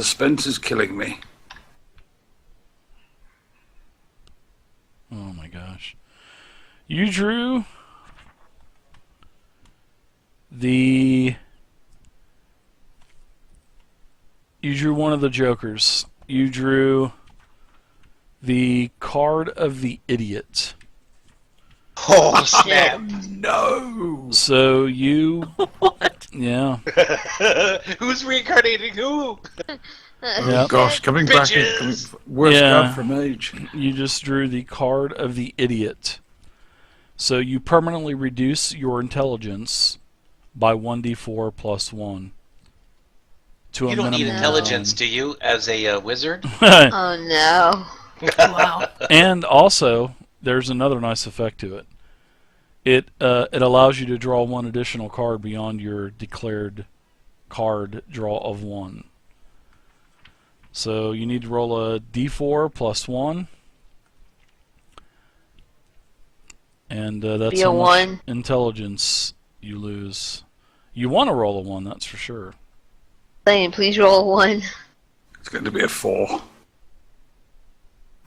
Suspense is killing me. Oh my gosh. You drew one of the jokers. You drew the card of the idiot. Oh, snap. No! So you... What? Yeah. Who's reincarnating who? Oh Yep. gosh, coming back Bitches. and worst Yeah. card from Age. You just drew the card of the idiot. So you permanently reduce your intelligence by 1d4 plus 1. To You a don't need minimum of intelligence, do you, as a wizard? 9. Oh no. Wow. And also, there's another nice effect to it. It allows you to draw one additional card beyond your declared card draw of 1. So you need to roll a d4 plus 1. And that's Be a how much 1. intelligence you lose. You want to roll a 1, that's for sure. Saying, please roll a 1. It's going to be a 4.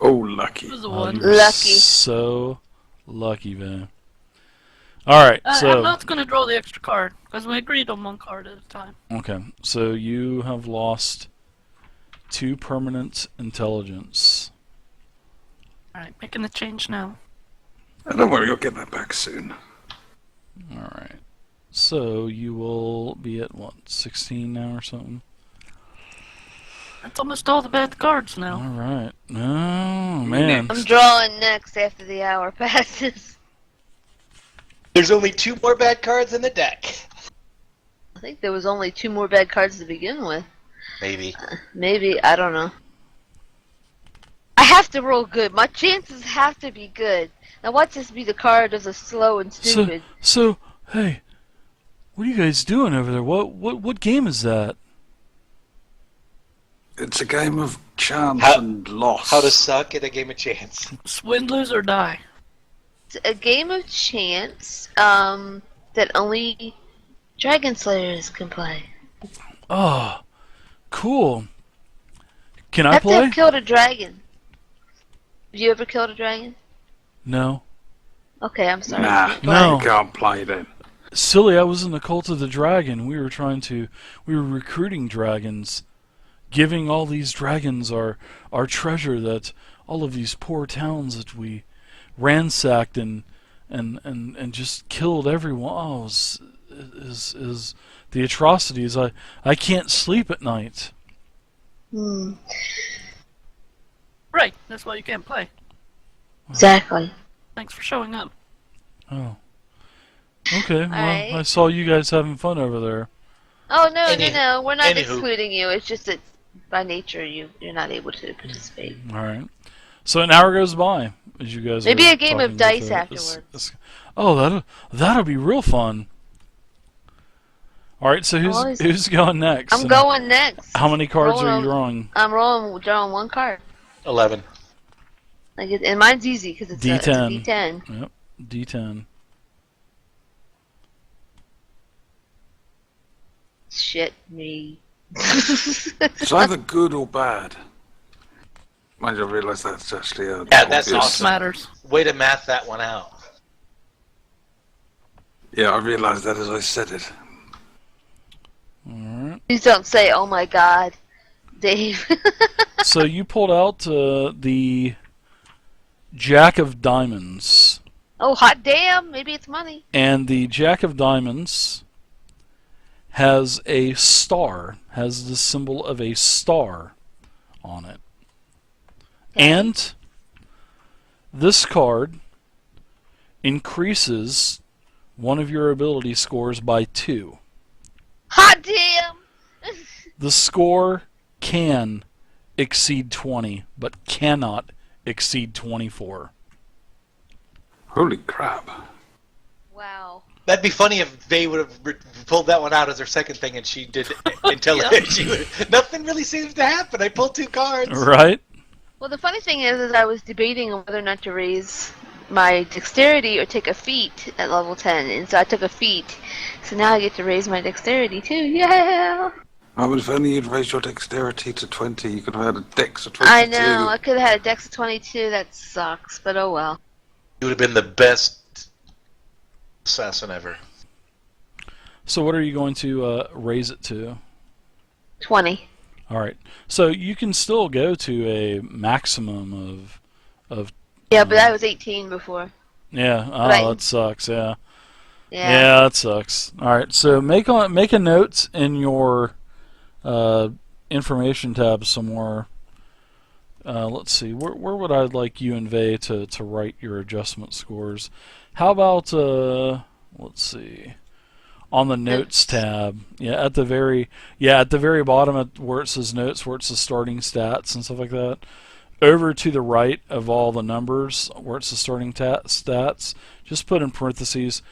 Oh, lucky. It was a Oh, one. you're Lucky. so lucky, man. Alright, I'm so... not going to draw the extra card, because we agreed on one card at a time. Okay, so you have lost 2 permanent intelligence. Alright, making the change now. Don't worry, you'll get that back soon. Alright. So you will be at, what, 16 now or something? That's almost all the bad cards now. Alright. Oh, man. I'm drawing next after the hour passes. There's only 2 more bad cards in the deck. I think there was only 2 more bad cards to begin with. Maybe. Maybe, I don't know. I have to roll good. My chances have to be good. Now watch this be the card of the slow and stupid. So, hey, what are you guys doing over there? What game is that? It's a game of chance How- and loss. How to suck at a game of chance. Win, lose, or die. It's a game of chance that only Dragon Slayers can play. Oh, cool. Can I I have to play? have killed a dragon. Have you ever killed a dragon? No. Okay, I'm sorry. Nah, No. you can't play then. Silly, I was in the Cult of the Dragon. We were recruiting dragons, giving all these dragons our treasure that all of these poor towns that we ransacked and just killed everyone. Oh, is the atrocities. I can't sleep at night. Hmm. Right, that's why you can't play. Exactly. Thanks for showing up. Oh. Okay, well, Alright. I saw you guys having fun over there. Oh no, Any- no, we're not anywho. excluding you. It's just that by nature you're not able to participate. Alright. So an hour goes by as you guys Maybe are a game of talking dice with, afterwards. Oh, that'll be real fun. Alright, so Always. who's going next? I'm And going next. How many cards are Roll you drawing? I'm drawing 1 card. 11. And mine's easy because it's D10. a D10. Yep, D10. Shit me. It's either good or bad. Mind you, I realise that's actually a... Yeah, that's obvious- awesome. Matters. Way to math that one out. Yeah, I realised that as I said it. Alright. Please don't say, "Oh my God, Dave." So you pulled out the Jack of Diamonds. Oh hot damn! Maybe it's money. And the Jack of Diamonds has a star, has the symbol of a star on it. And this card increases one of your ability scores by 2. Hot damn! The score can exceed 20, but cannot exceed 24. Holy crap. Wow. That'd be funny if they would have pulled that one out as her second thing and she did intelligence. Nothing really seems to happen. I pulled 2 cards. Right? Well, the funny thing is I was debating on whether or not to raise my dexterity or take a feat at level 10, and so I took a feat. So now I get to raise my dexterity too. Yeah. Oh, if only you'd raised your dexterity to 20, you could have had a dex of 22. I know, I could have had a dex of 22, that sucks, but oh well. You would have been the best assassin ever. So what are you going to raise it to? 20. All right. So you can still go to a maximum of. Yeah, but I was 18 before. Yeah. Oh, Right. that sucks. Yeah. Yeah. Yeah, that sucks. All right. So make a note in your information tab somewhere. Let's see. Where would I like you and Vay to write your adjustment scores? How about let's see. On the notes tab, at the very bottom, where it says notes, where it says starting stats and stuff like that, over to the right of all the numbers, where it says starting stats, just put in parentheses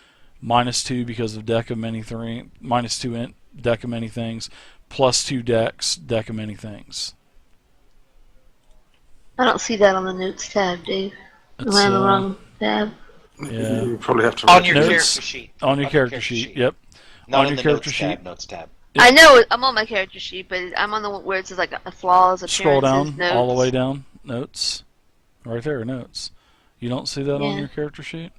-2 because of deck of many things, -2 int deck of many things, +2 deck of many things. I don't see that on the notes tab, Dave. Am I on the wrong tab? Yeah. You probably have to On write your Notes. character sheet. On your character sheet. Yep. Not on on your the character notes sheet. tab. Notes tab. I know I'm on my character sheet, but I'm on the one where it says like flaws, appearances, Scroll down notes. all the way down. Notes. Right there, notes. You don't see that on Yeah. your character sheet?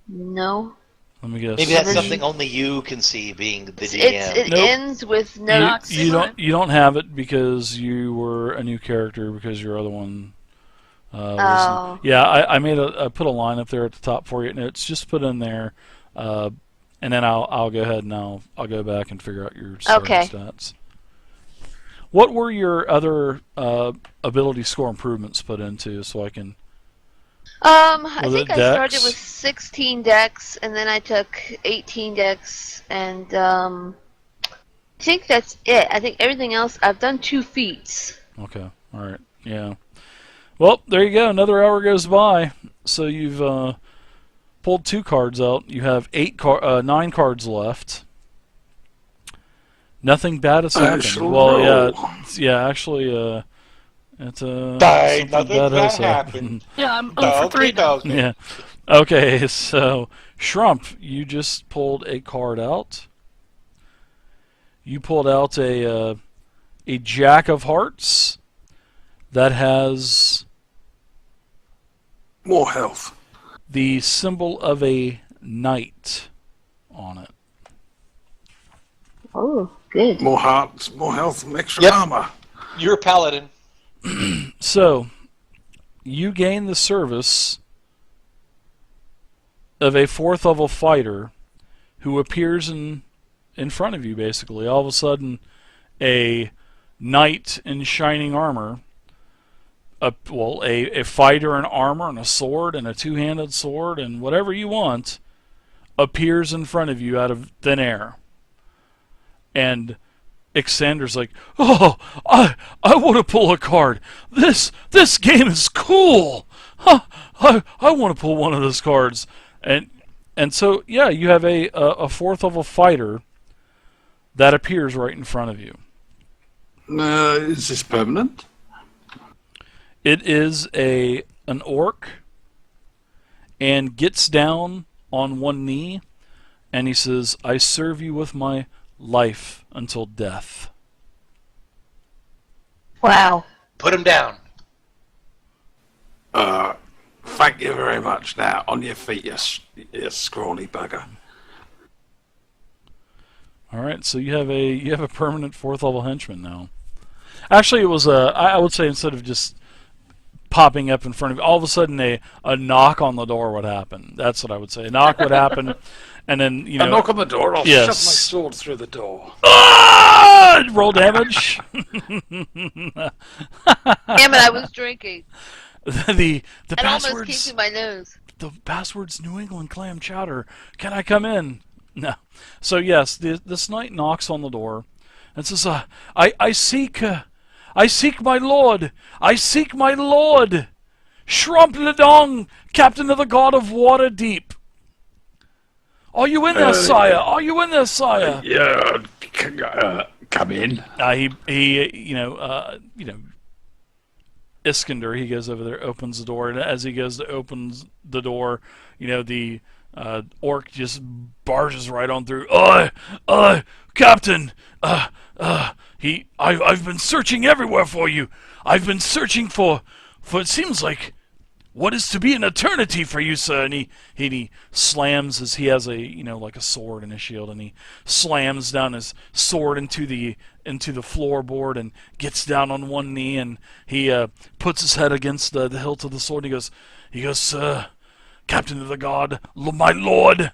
No. Let me guess. Maybe that's Then- something only you can see, being the DM. It Nope. ends with notes. You don't have it because you were a new character because your other one. Oh. Yeah, I put a line up there at the top for you. Notes. Just put in there, and then I'll go ahead and I'll go back and figure out your starting Okay. stats. What were your other ability score improvements put into so I can? I Was think it I started dex? with 16 decks, and then I took 18 decks, and I think that's it. I think everything else, I've done 2 feats. Okay. All right. Yeah. Well, there you go. Another hour goes by. So you've pulled 2 cards out. You have 9 cards left. Nothing bad has happened. shall Well, roll. yeah. Actually, it's Die, something nothing bad has bad happened. Yeah, I'm 0 for 3 now. Yeah. Okay. So Shrump, you just pulled a card out. You pulled out a Jack of Hearts that has More health. the symbol of a knight on it. Oh, good. More hearts, more health, and extra Yep. armor. You're a paladin. So, you gain the service of a 4th level fighter who appears in front of you, basically. All of a sudden, a knight in shining armor, a fighter in armor and a sword and a 2-handed sword and whatever you want, appears in front of you out of thin air. And Ixander's like, "Oh, I want to pull a card. This game is cool. Huh, I want to pull one of those cards." And so yeah, you have a 4th level fighter that appears right in front of you. Is this permanent? It is an orc, and gets down on one knee, and he says, "I serve you with my life until death." Wow. Put him down. Thank you very much. Now, on your feet, you scrawny bugger. All right, so you have a permanent 4th level henchman now. Actually, it was I would say instead of just popping up in front of you, all of a sudden a knock on the door would happen. That's what I would say. A knock would happen, and then A knock on the door, I'll Yes. shove my sword through the door. Ah! Roll damage. Damn it, I was drinking. the It almost came passwords. through my nose. The password's New England clam chowder. Can I come in? No. So yes, this knight knocks on the door and says, I seek my lord. I seek my lord. Shrump Ledong, captain of the God of Water Deep. Are you in there, sire? Are you in there, sire? Yeah, come in. Iskander, he goes over there, opens the door, and as he goes to open the door, the Orc just barges right on through. Captain, I've been searching everywhere for you. I've been searching for it seems like what is to be an eternity for you, sir. And he slams he has a like a sword and a shield, and he slams down his sword into the floorboard and gets down on one knee, and he puts his head against the hilt of the sword. And he goes, sir, Captain of the Guard, my lord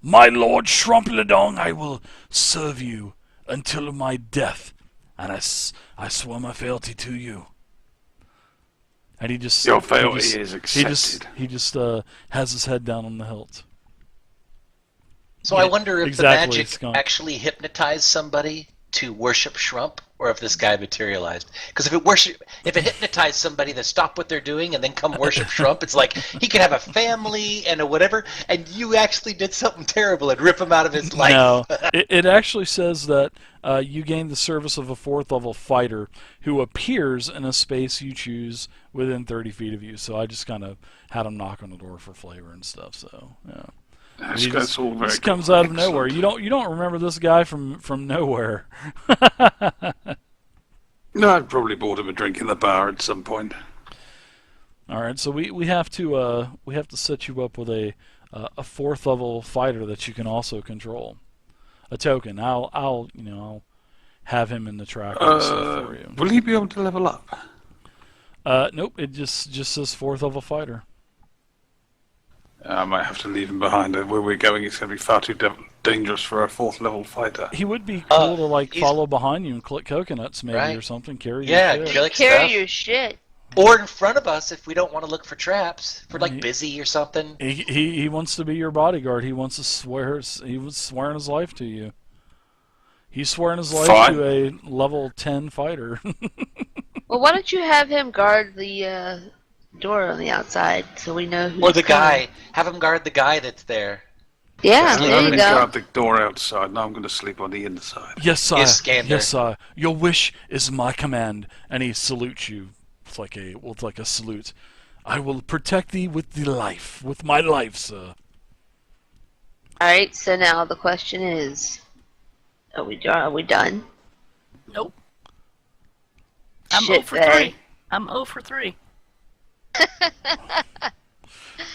Shrumpledong, I will serve you until my death, and I swear my fealty to you. And he just Your fealty is accepted. He just has his head down on the hilt. So I wonder if exactly, the magic actually hypnotized somebody to worship Shrump, or if this guy materialized. Because if it hypnotized somebody to stop what they're doing and then come worship Shrump, it's like he could have a family and a whatever, and you actually did something terrible and rip him out of his life. No, it actually says that you gain the service of a 4th level fighter who appears in a space you choose within 30 feet of you. So I just kind of had him knock on the door for flavor and stuff. So yeah. This comes out of nowhere. You don't remember this guy from nowhere. No, I probably bought him a drink in the bar at some point. All right, so we have to set you up with a 4th level fighter that you can also control. A token. I'll have him in the tracker and stuff for you. Will he be able to level up? Nope. It just says 4th level fighter. I might have to leave him behind. Where we're going, it's going to be far too dangerous for a 4th level fighter. He would be cool to follow behind you and click coconuts maybe or something. Carry your shit. Carry your shit. Or in front of us if we don't want to look for traps. If we're busy or something. He wants to be your bodyguard. He wants to swear. He was swearing his life to you. He's swearing his life to a level 10 fighter. Well, why don't you have him guard the door on the outside so we know who's Or the coming. guy. Have him guard the guy that's there. Yeah, There there I'm you going to go. guard the door outside. Now I'm going to sleep on the inside. Yes, sir. Iskander. Yes, sir. Your wish is my command. And he salutes you with like a salute. I will protect thee with my life, sir. Alright, so now the question is, are we done? Nope. I'm Shit, 0 for Faye. 3. I'm 0 for 3.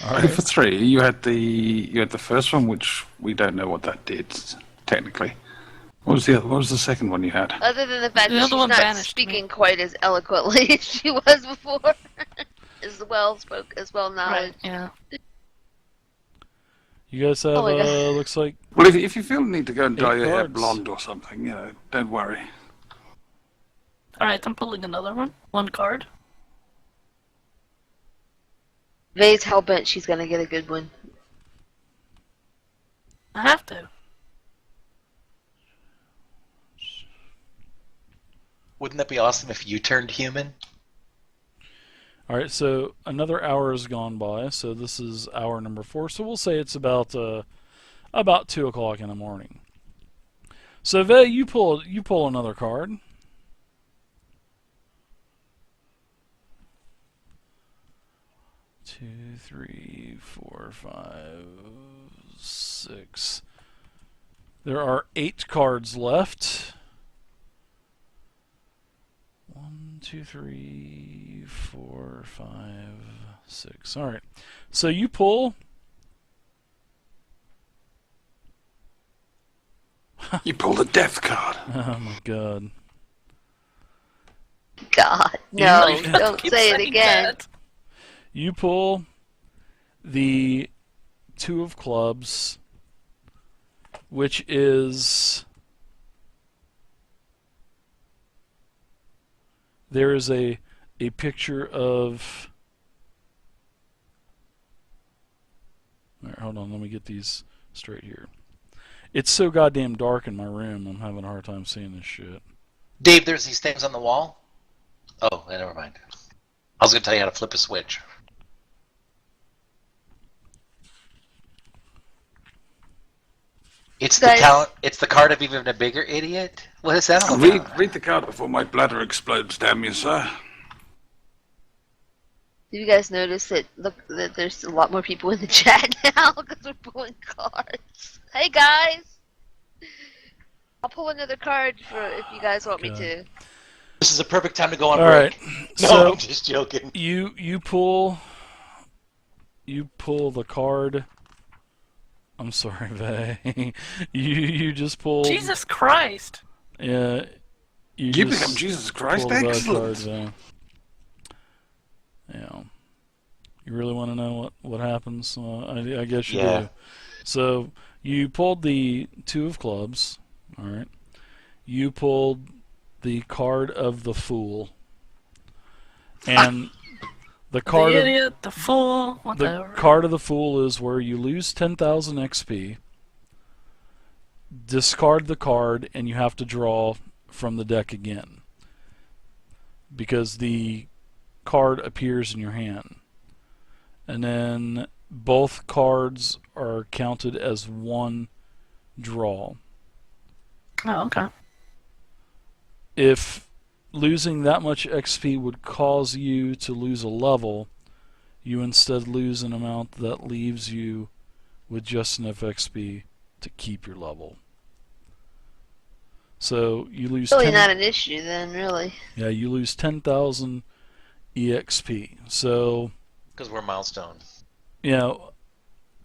All right. For 3, you had the first one, which we don't know what that did technically. What was the second one you had? Other than the fact The that other she's one not banished speaking me. quite as eloquently as she was before. As well knowledge. Right, yeah. You guys have, Oh my God. looks like... Well, if you feel the need to go and dye 8 your hair cards. blonde or something, don't worry. Alright, I'm pulling another one. 1 card. Vay's hellbent she's gonna get a good one. I have to. Wouldn't that be awesome if you turned human? All right, so another hour has gone by, so this is hour number 4. So we'll say it's about 2 o'clock in the morning. So Vay, you pull another card. Two, 3, 4, 5, 6. There are 8 cards left. 1, 2, 3, 4, 5, 6. All right. So you pull. You pulled a death card. Oh my God. God, You no, really have to don't keep say it saying again. that. You pull the 2 of clubs, which is... There is a picture of... All right, hold on, let me get these straight here. It's so goddamn dark in my room, I'm having a hard time seeing this shit. Dave, there's these things on the wall. Oh, never mind. I was going to tell you how to flip a switch. It's the Guys. talent. It's the card of even a bigger idiot. What is that all about? Read the card before my bladder explodes, damn you, sir. Do you guys notice that? Look, that there's a lot more people in the chat now because we're pulling cards. Hey guys, I'll pull another card for if you guys want me to. This is a perfect time to go on All break. right. No, So I'm just joking. you pull the card. I'm sorry, Vay. you just pull. Jesus Christ! Yeah. You You just become Jesus Christ. pull the bad Excellent. card, Vay. Yeah. You really want to know what happens? I guess you Yeah. do. So you pulled the 2 of clubs. All right. You pulled the card of the fool. And the card The of, idiot, the fool, the whatever. card of the fool is where you lose 10,000 XP. Discard the card and you have to draw from the deck again. Because the card appears in your hand. And then both cards are counted as one draw. Oh, okay. If losing that much XP would cause you to lose a level, you instead lose an amount that leaves you with just enough XP to keep your level. So you lose Really not an issue then, really. Yeah, you lose 10,000 EXP. So, Because we're milestone. you know,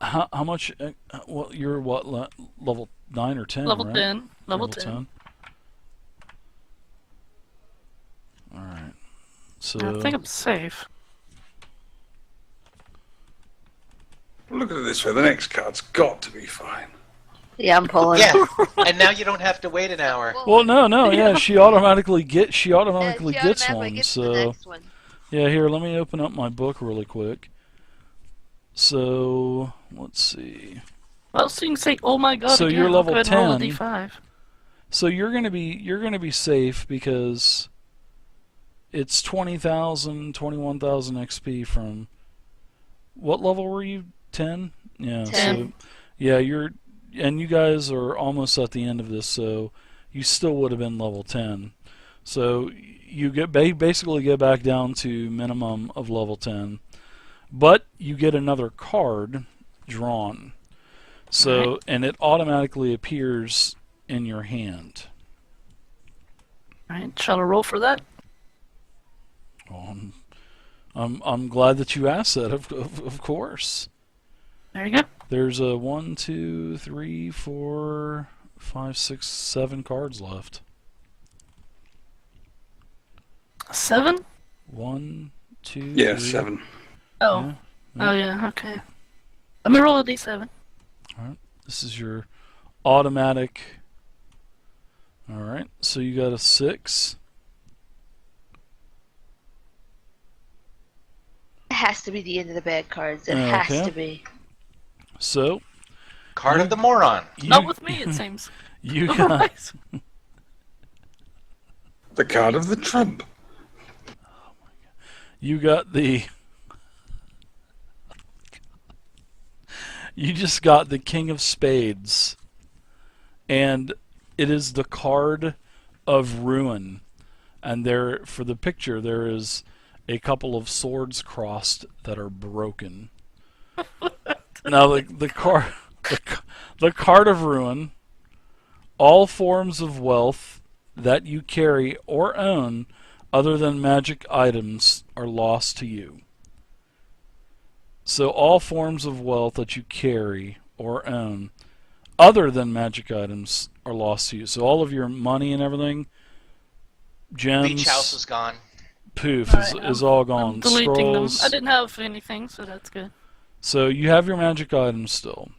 how much? Well, you're what level 9 or 10? Level right? 10. Level 10. All right. So I think I'm safe. Look at it this way. The next card's got to be fine. Yeah, I'm pulling. Yeah, and now you don't have to wait an hour. Well, no, yeah, she automatically gets She one. automatically gets the So next one. yeah, here, let me open up my book really quick. So let's see. Well, so you can say, "Oh my God!" So again. you're I'll level go ahead and roll a 10. D5. So you're gonna be safe because it's 20,000, 21,000 XP from what level were you? 10? Yeah. 10. So yeah, you guys are almost at the end of this, so you still would have been level 10. So you basically get back down to minimum of level 10, but you get another card drawn. So and it automatically appears in your hand. Alright, shall I roll for that? I'm glad that you asked that. Of course. There you go. There's a 1, 2, 3, 4, 5, 6, 7 cards left. 7? 1, 2, Yeah, 3. 7. Oh. Yeah. Oh, yeah, okay. Let me roll a D7. Alright. This is your automatic. Alright. So you got a 6. It has to be the end of the bad cards. It Okay. has to be. So Card of the moron. Not with me, it seems. you got Alright. The card of the Trump. you got the you just got the King of Spades, and it is the card of ruin, and there for the picture there is a couple of swords crossed that are broken. Now the card of ruin, all forms of wealth that you carry or own other than magic items are lost to you. So all forms of wealth that you carry or own other than magic items are lost to you. So all of your money and everything, gems, Beach house is gone. poof, is all gone. I'm deleting Scrolls. them. I didn't have anything, so that's good. So you have your magic items still.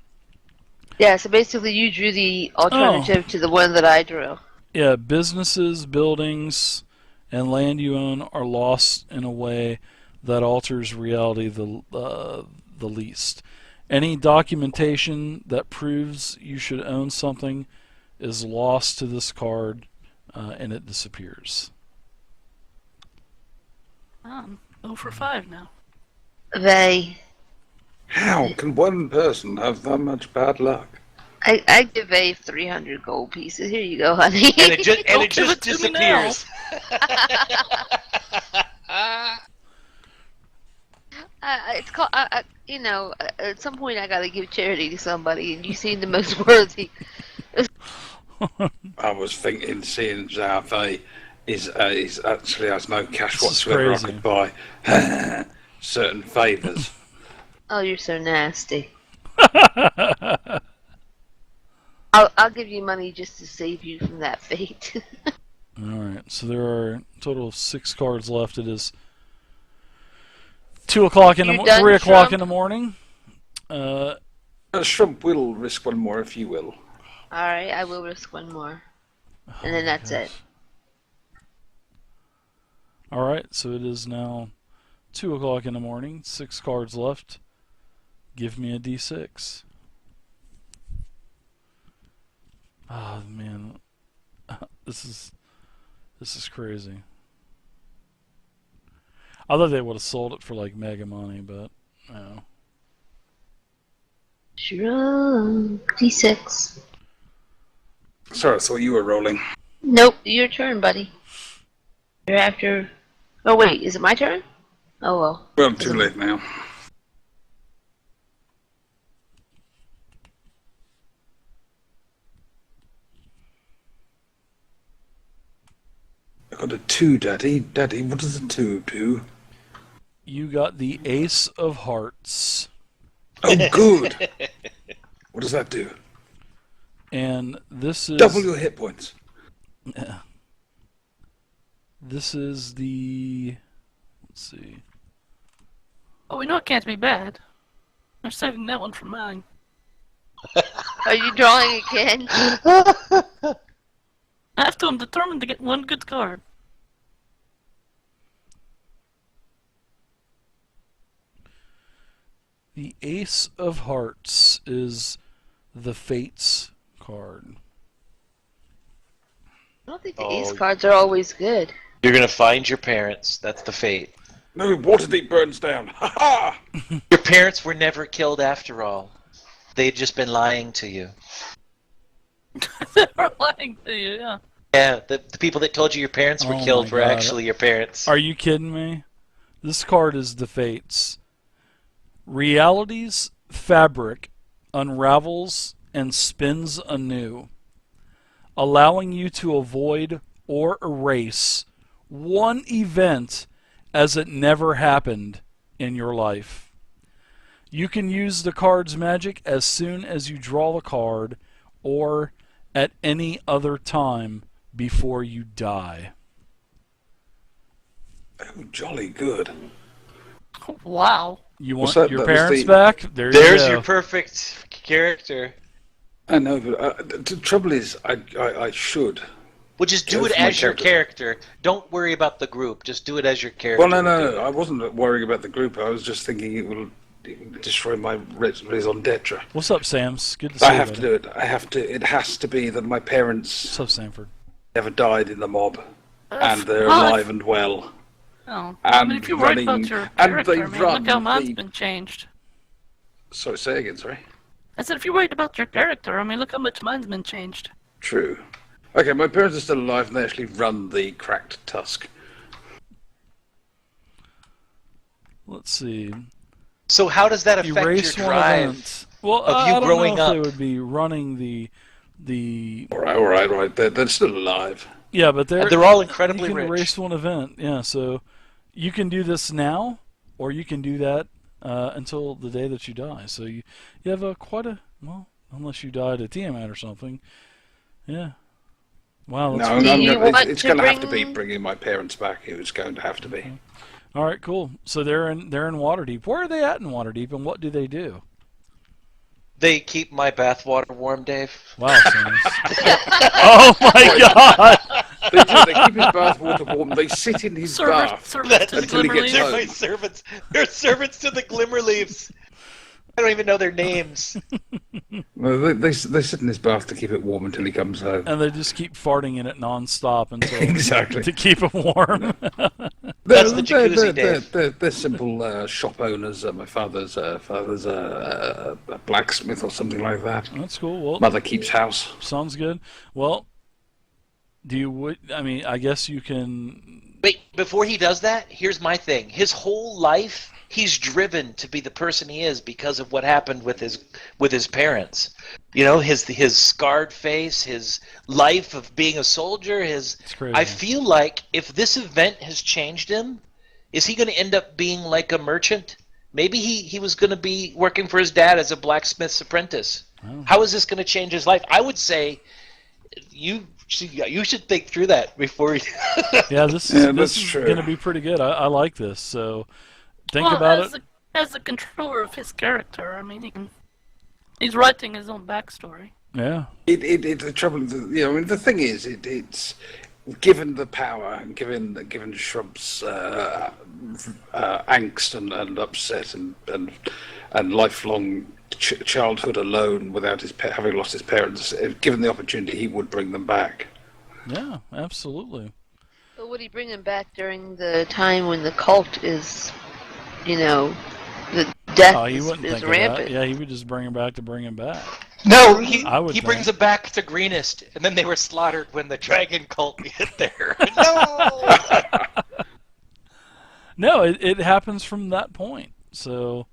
Yeah, so basically you drew the alternative to the one that I drew. Yeah, businesses, buildings, and land you own are lost in a way that alters reality the least. Any documentation that proves you should own something is lost to this card, and it disappears. I'm 0 for 5 now. They. How can one person have that much bad luck? I give a 300 gold pieces. Here you go, honey. And it just, Don't give it to me now. disappears. It's called. You know, at some point I gotta give charity to somebody, and you seem the most worthy. I was thinking, seeing how they is actually has no cash This is whatsoever, I crazy. could buy certain favours. Oh, you're so nasty. I'll give you money just to save you from that fate. Alright, so there are a total of 6 cards left. It is 2 o'clock in the You done, 3 o'clock in Trump? the morning. Shrimp will risk one more if you will. Alright, I will risk one more. And then that's it. Alright, so it is now 2 o'clock in the morning. 6 cards left. Give me a d6. Oh man, this is crazy. I thought they would have sold it for like mega money, but no. Shrunk. D6. Sorry, I thought you were rolling. Nope, your turn, buddy. You're after. Oh, wait, is it my turn? Oh, well. Well, too late now. I got a 2, Daddy. Daddy, what does a 2 do? You got the Ace of Hearts, Oh, good. What does that do? and this is Double your hit points. This is the. Let's see. Oh, we know it can't be bad. I'm saving that one for mine. Are you drawing again? After I'm determined to get one good card. The Ace of Hearts is the Fates card. I don't think the Oh. ace cards are always good. You're gonna find your parents. That's the fate. No, Waterdeep burns down. Ha ha! Your parents were never killed after all. They'd just been lying to you. They're lying to you, yeah. Yeah, the people that told you your parents were Oh killed my were God. actually your parents. Are you kidding me? This card is the Fates. Reality's fabric unravels and spins anew, allowing you to avoid or erase one event as it never happened in your life. You can use the card's magic as soon as you draw the card or at any other time before you die. Oh, jolly good. Wow. You What's want that? your That was parents the- back? There you There's go. your perfect character. I know, but the trouble is, I should. Well, just do Go it for my as your character. Don't worry about the group. Just do it as your character. Well, no, would do I it. wasn't worrying about the group. I was just thinking it will destroy my raison d'etre. What's up, Sams? Good to see I you. have to buddy. do it. I have to. It has to be that my parents What's up, Sanford? never died in the mob, and they're Well, alive and well. Oh. I mean, And if you write running- about your and character, they I mean, run look how mine's the- been changed. Sorry, say again. Sorry. I said, if you write about your character, I mean, look how much mine's been changed. True. Okay, my parents are still alive, and they actually run the Cracked Tusk. Let's see. So how does that affect Erase your one drive? event. Well, of I you don't growing know if they up? would be running the. All right. They're still alive. Yeah, but And they're all incredibly you can rich. erase one event. Yeah, so you can do this now, or you can do that until the day that you die. So you have unless you died at Tiamat or something. Yeah. Wow. That's No, Do you want it's to going to have to be bring- bringing my parents back. It's going to have to be. All right. Cool. So they're in Waterdeep. Where are they at in Waterdeep, and what do they do? They keep my bathwater warm, Dave. Wow. Sams. Oh my God. They do. They keep his bathwater warm. They sit in his bath. Servants to the Until he Glimmer gets Leaves. home. They're my servants. They're servants to the Glimmerleaves. I don't even know their names. No, they sit in his bath to keep it warm until he comes home. And they just keep farting in it nonstop until Exactly. to keep it warm. That's the jacuzzi, Dave. They're simple shop owners. My father's a blacksmith or something like that. That's cool. Well, Mother keeps house. sounds good. Well, I mean, I guess you can. Wait, before he does that, here's my thing. His whole life, he's driven to be the person he is because of what happened with his parents. You know, his scarred face, his life of being a soldier. It's crazy. I feel like if this event has changed him, is he going to end up being like a merchant? Maybe he was going to be working for his dad as a blacksmith's apprentice. Oh. How is this going to change his life? I would say you should think through that before you... Yeah, this is going to be pretty good. I like this. So think about it. As a controller of his character, I mean, he's writing his own backstory. Yeah. The trouble, the thing is, it's given the power and given Shrub's angst and upset and lifelong childhood alone without having lost his parents, if given the opportunity, he would bring them back. Yeah, absolutely. But would he bring them back during the time when the cult is, the death He wouldn't is think rampant? of that. Yeah, he would just bring him back to bring him back. No, I he brings them back to Greenest, and then they were slaughtered when the dragon cult hit there. No! No, it happens from that point. So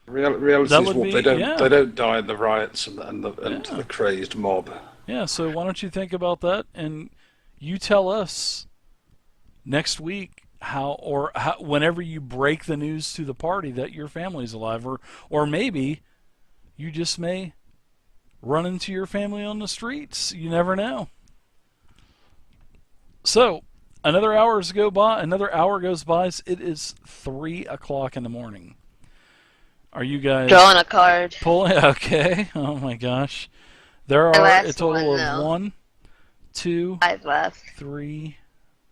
Reality That is would what be- they don't yeah. they don't die in the riots and the crazed mob. yeah, so why don't you think about that, and you tell us next week how whenever you break the news to the party that your family's alive, or maybe you just may run into your family on the streets. You never know. So another hour goes by. It is 3:00 in the morning. Are you guys Drawing a card. pulling? Okay. Oh my gosh. There My are last a total one, of though. 1, 2, 5 left. 3,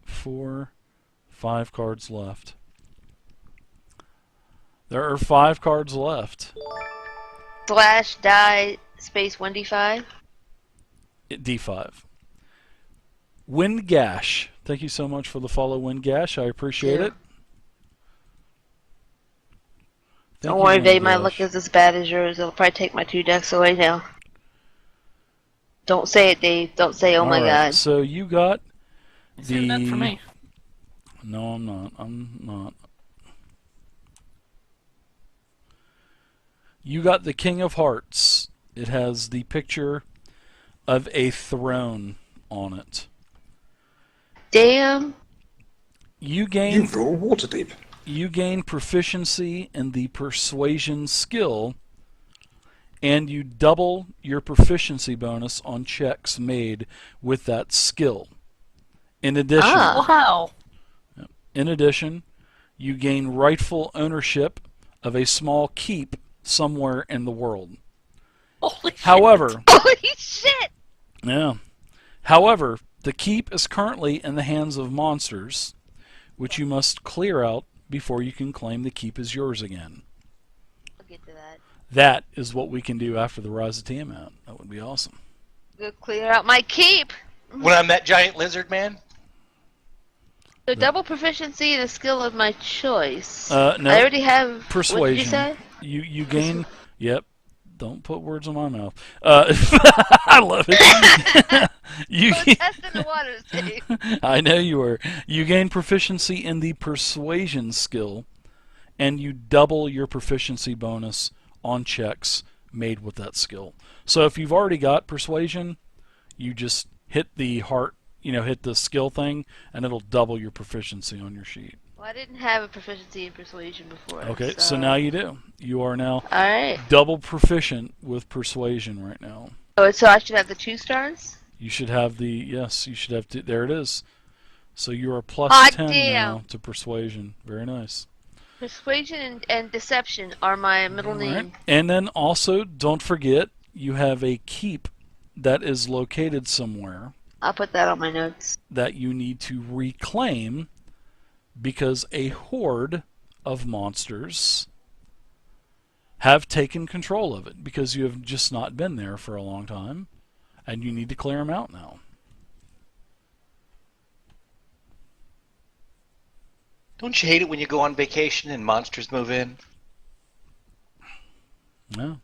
4, 5 cards left. There are 5 cards left. Slash die space 1d5. D5. Wind Gash. Thank you so much for the follow, Wind Gash. I appreciate Yeah. it. Thank Don't you, worry, Wind Dave. My Gash. luck is as bad as yours. It'll probably take my 2 decks away now. Don't say it, Dave. Don't say, oh my All right, god. So you got He's doing that for me. No, I'm not. I'm not. You got the King of Hearts. It has the picture of a throne on it. Damn. You roll Waterdeep. You gain proficiency in the persuasion skill, and you double your proficiency bonus on checks made with that skill. In addition, Wow. You gain rightful ownership of a small keep somewhere in the world. Holy shit. However, Holy shit! However, the keep is currently in the hands of monsters, which you must clear out before you can claim the keep is yours again. I'll get to that. That is what we can do after the Rise of Tiamat. That would be awesome. Go clear out my keep. When I'm that giant lizard man? So double proficiency in a skill of my choice. No. I already have Persuasion. What did you say? You gain. Yep. Don't put words in my mouth. I love it. I was testing the waters, Dave. I know you were. You gain proficiency in the persuasion skill, and you double your proficiency bonus on checks made with that skill. So if you've already got persuasion, you just hit the heart, hit the skill thing, and it'll double your proficiency on your sheet. Well, I didn't have a proficiency in persuasion before. Okay, so now you do. You are now Alright. double proficient with persuasion right now. Oh, so I should have the 2 stars? You should have there it is. So you are plus Hot 10 damn. now to persuasion. Very nice. Persuasion and deception are my middle All name. right. And then also, don't forget, you have a keep that is located somewhere I'll put that on my notes. that you need to reclaim because a horde of monsters have taken control of it because you have just not been there for a long time, and you need to clear them out now. Don't you hate it when you go on vacation and monsters move in? Yeah.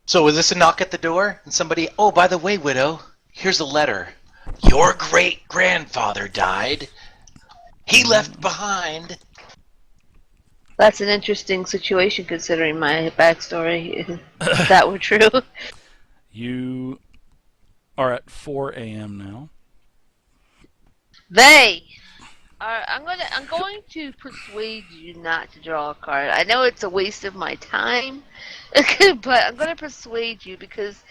So was this a knock at the door? And somebody, oh, by the way, widow, here's a letter. Your great-grandfather died. He left behind. That's an interesting situation considering my backstory. If that were true. You are at 4 a.m. now. I'm going to persuade you not to draw a card. I know it's a waste of my time, but I'm going to persuade you because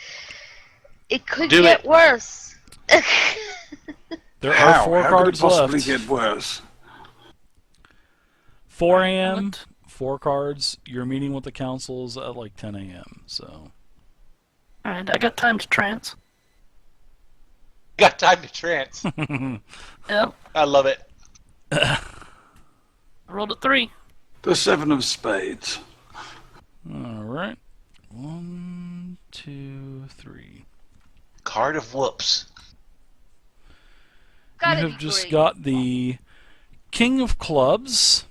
it could get worse. There are 4 How cards could it possibly left. get worse? 4 a.m., 4 cards. Your meeting with the council is at like 10 a.m. So. Alright, I got time to trance. Got time to trance. Yep. I love it. I rolled a 3. The 7 of spades. All right. 1, 2, 3. Card of whoops. Gotta You be have just great. got the King of Clubs.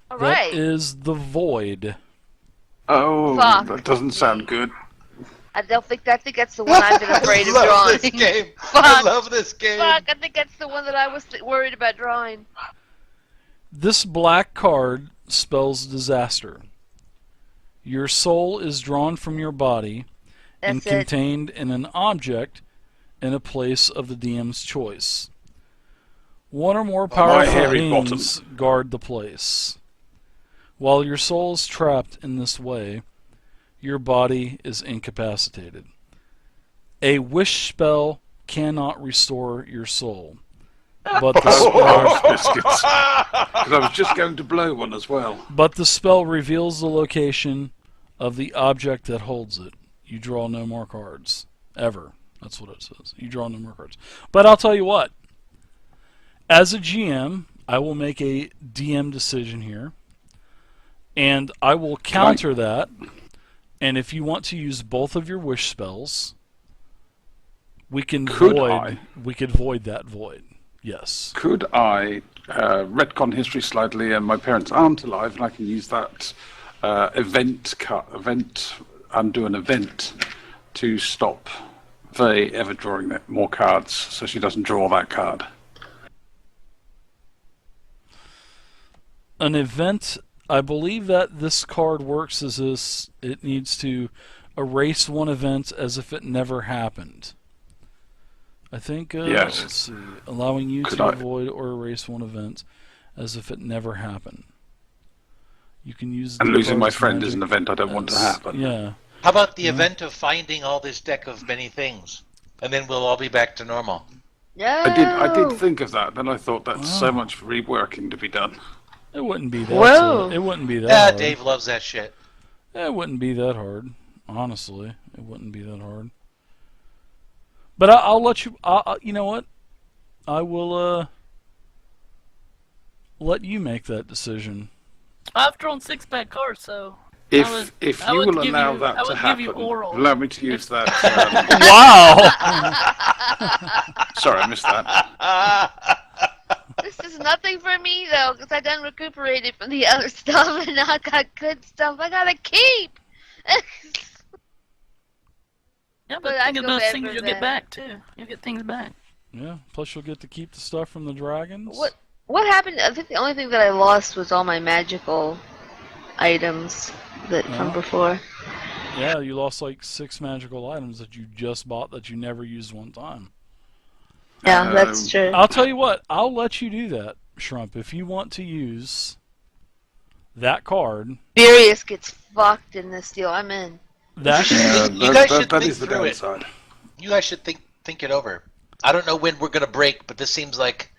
All That right. is the Void. Oh, Fuck that doesn't sound good. I think that's the one I've been afraid of I love drawing. this game. Fuck. I love this game. Fuck, I think that's the one that I was worried about drawing. This black card spells disaster. Your soul is drawn from your body and That's it. contained in an object in a place of the DM's choice. One or more my powerful hairy beings guard the place. While your soul is trapped in this way, your body is incapacitated. A wish spell cannot restore your soul, but the spell, Biscuits. Because I was just going to blow one as well. but the spell reveals the location of the object that holds it. You draw no more cards. Ever. That's what it says. You draw no more cards. But I'll tell you what. As a GM, I will make a DM decision here. And I will counter that. And if you want to use both of your wish spells, we can Could void. I? We could void that void. Yes. Could I retcon history slightly and my parents aren't alive and I can use that undo an event to stop Faye ever drawing more cards so she doesn't draw that card? An event, I believe that this card works as this. It needs to erase one event as if it never happened. I think, Yes. let's see, allowing you Could to I- avoid or erase one event as if it never happened. You can use And the losing my card's friend magic is an event I don't want to as- happen. Yeah. How about the event of finding all this deck of many things? And then we'll all be back to normal. No. I did think of that, then I thought that's so Oh. much reworking to be done. It wouldn't be that. Whoa. It wouldn't be that Ah, hard. Dave loves that shit. It wouldn't be that hard. Honestly, it wouldn't be that hard. But I'll let you. You know what? I will let you make that decision. I've drawn 6 bad cards, so If would- if I you would will give allow you- that I to would give happen, you oral. allow me to use that. Wow! Sorry, I missed that. This is nothing for me though, because I done recuperated from the other stuff, and now I got good stuff I gotta keep. yeah, But but I think of feel those bad things for you'll that. get back too. You'll get things back. Yeah. Plus, you'll get to keep the stuff from the dragons. What happened? I think the only thing that I lost was all my magical items from before. Yeah, you lost like 6 magical items that you just bought that you never used one time. Yeah, that's true. I'll tell you what. I'll let you do that, Shrump, if you want to use that card. Furious gets fucked in this deal. I'm in. That You guys should that think is the through it. downside. You guys should think it over. I don't know when we're going to break, but this seems like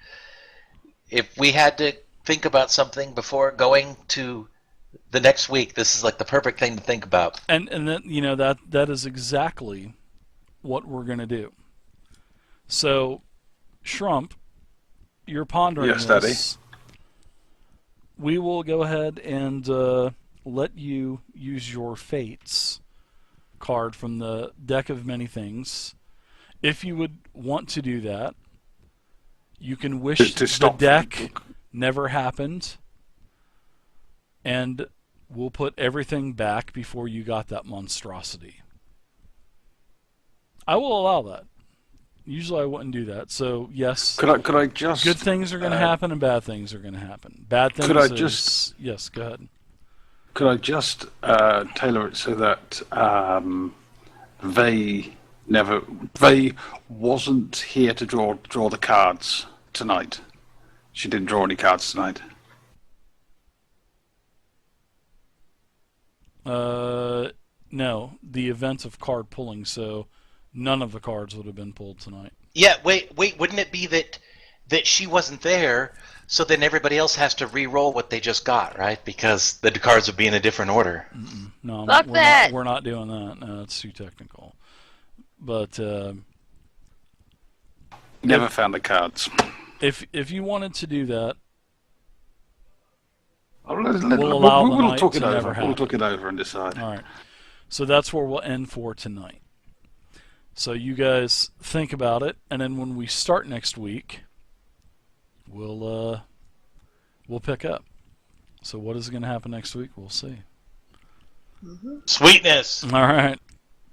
if we had to think about something before going to the next week, this is like the perfect thing to think about. and then that is exactly what we're gonna do. So, Shrump, you're pondering Yes, this. We will go ahead and let you use your Fates card from the deck of many things. If you would want to do that, you can wish To the stop deck never happened, and we'll put everything back before you got that monstrosity. I will allow that. Usually I wouldn't do that. So yes, Could I just good things are going to happen and bad things are going to happen. Bad things. Could I is, just- yes? Go ahead. Could I just tailor it so that Vay wasn't here to draw the cards tonight? She didn't draw any cards tonight. No, the event of card pulling, so none of the cards would have been pulled tonight. Yeah, wait, wouldn't it be that she wasn't there, so then everybody else has to re-roll what they just got, right? Because the cards would be in a different order. No, Fuck that. we're not doing that. No, it's too technical. But Never found the cards. if you wanted to do that, We'll allow the night talk it to never over. We'll happen. talk it over and decide. all right. So that's where we'll end for tonight. So you guys think about it, and then when we start next week, we'll pick up. So what is going to happen next week? We'll see. Sweetness. All right.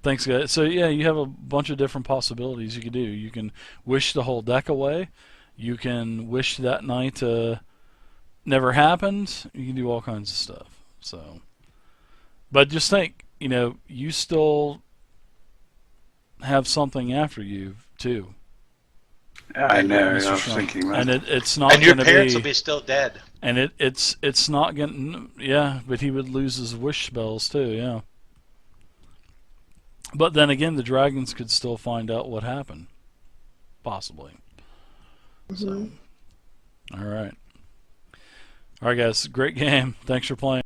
Thanks, guys. So yeah, you have a bunch of different possibilities you can do. You can wish the whole deck away. You can wish that night never happened. You can do all kinds of stuff. So, but just think, you still have something after you too. I know. Mr. I was Trump. thinking that. And it's not And your going to parents be. will be still dead. And it's not going. Yeah, but he would lose his wish spells too. Yeah. But then again, the dragons could still find out what happened, possibly. So, all right, guys, great game. Thanks for playing.